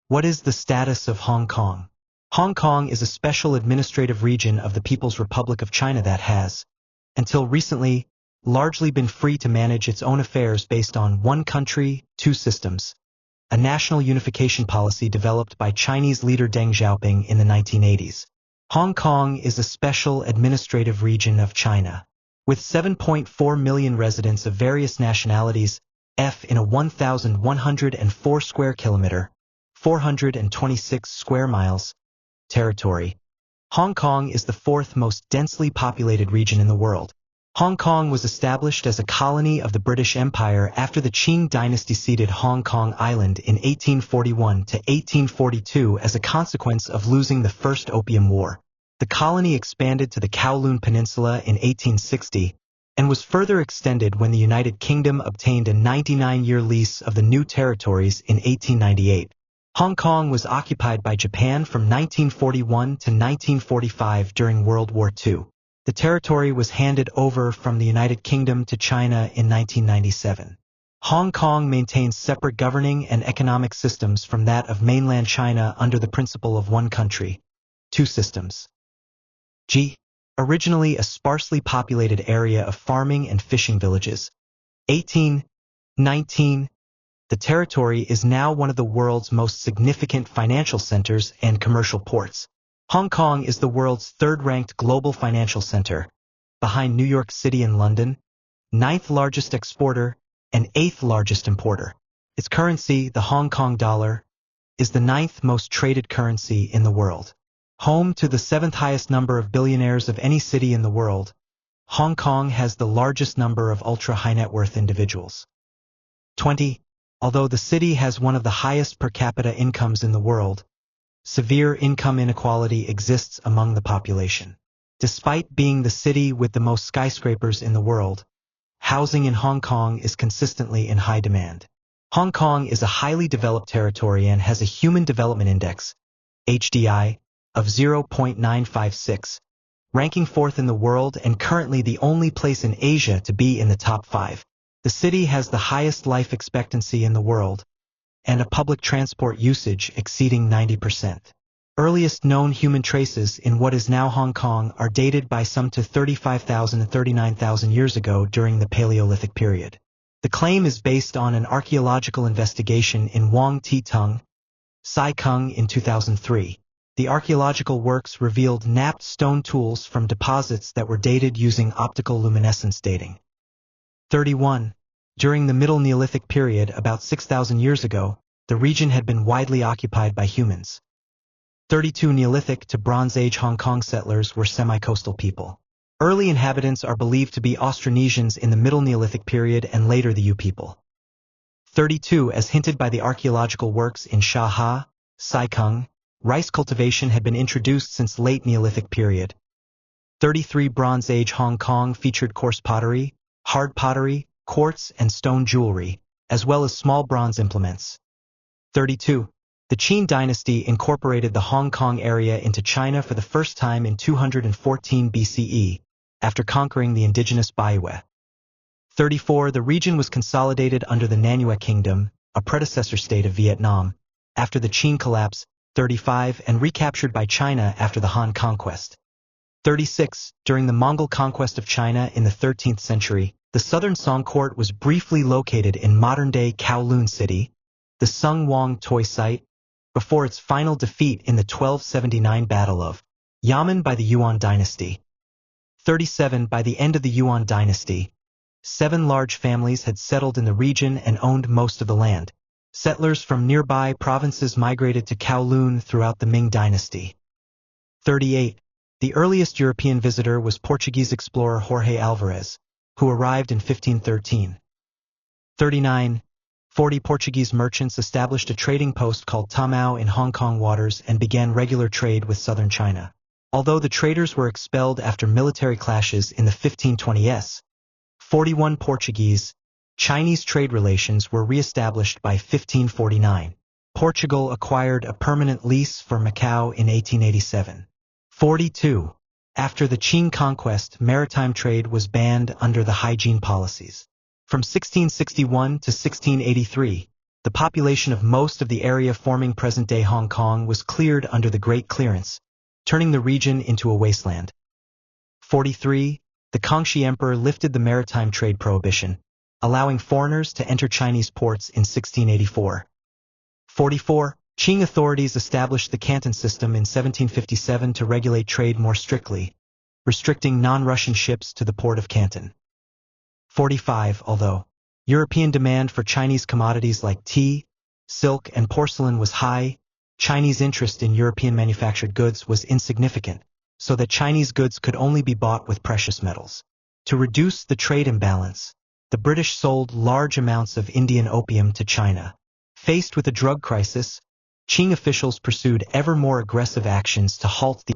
What is the status of Hong Kong? Hong Kong is a special administrative region of the People's Republic of China that has, until recently, largely been free to manage its own affairs based on one country, two systems, a national unification policy developed by Chinese leader Deng Xiaoping in the 1980s. Hong Kong is a special administrative region of China, with 7.4 million residents of various nationalities, in a 1,104 square kilometer, 426 square miles, territory. Hong Kong is the fourth most densely populated region in the world. Hong Kong was established as a colony of the British Empire after the Qing dynasty ceded Hong Kong Island in 1841 to 1842 as a consequence of losing the First Opium War. The colony expanded to the Kowloon Peninsula in 1860 and was further extended when the United Kingdom obtained a 99-year lease of the new territories in 1898. Hong Kong was occupied by Japan from 1941 to 1945 during World War II. The territory was handed over from the United Kingdom to China in 1997. Hong Kong maintains separate governing and economic systems from that of mainland China under the principle of one country, two systems. Originally a sparsely populated area of farming and fishing villages. 1819. The territory is now one of the world's most significant financial centers and commercial ports. Hong Kong is the world's third-ranked global financial center, behind New York City and London, ninth largest exporter and eighth largest importer. Its currency, the Hong Kong dollar, is the ninth most traded currency in the world. Home to the seventh highest number of billionaires of any city in the world, Hong Kong has the largest number of ultra-high net worth individuals. 20. Although the city has one of the highest per capita incomes in the world, severe income inequality exists among the population. Despite being the city with the most skyscrapers in the world, housing in Hong Kong is consistently in high demand. Hong Kong is a highly developed territory and has a Human Development Index, HDI, of 0.956, ranking fourth in the world and currently the only place in Asia to be in the top 5. The city has the highest life expectancy in the world, and a public transport usage exceeding 90%. Earliest known human traces in what is now Hong Kong are dated by some to 35,000 and 39,000 years ago during the Paleolithic period. The claim is based on an archaeological investigation in Wong Ti Tung, Sai Kung in 2003. The archaeological works revealed knapped stone tools from deposits that were dated using optical luminescence dating. 31. During the Middle Neolithic period about 6,000 years ago, the region had been widely occupied by humans. 32. Neolithic to Bronze Age Hong Kong settlers were semi-coastal people. Early inhabitants are believed to be Austronesians in the Middle Neolithic period and later the Yu people. 32. As hinted by the archaeological works in Sha Ha, Sai Kung, rice cultivation had been introduced since late Neolithic period. 33. Bronze Age Hong Kong featured coarse pottery, hard pottery, quartz and stone jewelry, as well as small bronze implements. 32. The Qin dynasty incorporated the Hong Kong area into China for the first time in 214 BCE, after conquering the indigenous Baihui. 34. The region was consolidated under the Nanuet Kingdom, a predecessor state of Vietnam, after the Qin collapse. 35. And recaptured by China after the Han conquest. 36. During the Mongol conquest of China in the 13th century, the southern Song court was briefly located in modern-day Kowloon City, the Sung Wong Toi site, before its final defeat in the 1279 Battle of Yamen by the Yuan dynasty. 37. By the end of the Yuan dynasty, 7 large families had settled in the region and owned most of the land. Settlers from nearby provinces migrated to Kowloon throughout the Ming dynasty. 38. The earliest European visitor was Portuguese explorer Jorge Alvarez, who arrived in 1513. 39. 40 Portuguese merchants established a trading post called Tamao in Hong Kong waters and began regular trade with southern China. Although the traders were expelled after military clashes in the 1520s, 41 Portuguese-Chinese trade relations were re-established by 1549. Portugal acquired a permanent lease for Macau in 1887. 42. After the Qing conquest, maritime trade was banned under the hygiene policies. From 1661 to 1683, The population of most of the area forming present-day Hong Kong was cleared under the Great Clearance, turning the region into a wasteland. 43. The Kangxi Emperor lifted the maritime trade prohibition, allowing foreigners to enter Chinese ports in 1684. 44. Qing authorities established the Canton system in 1757 to regulate trade more strictly, restricting non-Russian ships to the port of Canton. 45. Although European demand for Chinese commodities like tea, silk, and porcelain was high, Chinese interest in European manufactured goods was insignificant, so that Chinese goods could only be bought with precious metals. To reduce the trade imbalance, the British sold large amounts of Indian opium to China. Faced with a drug crisis, Qing officials pursued ever more aggressive actions to halt the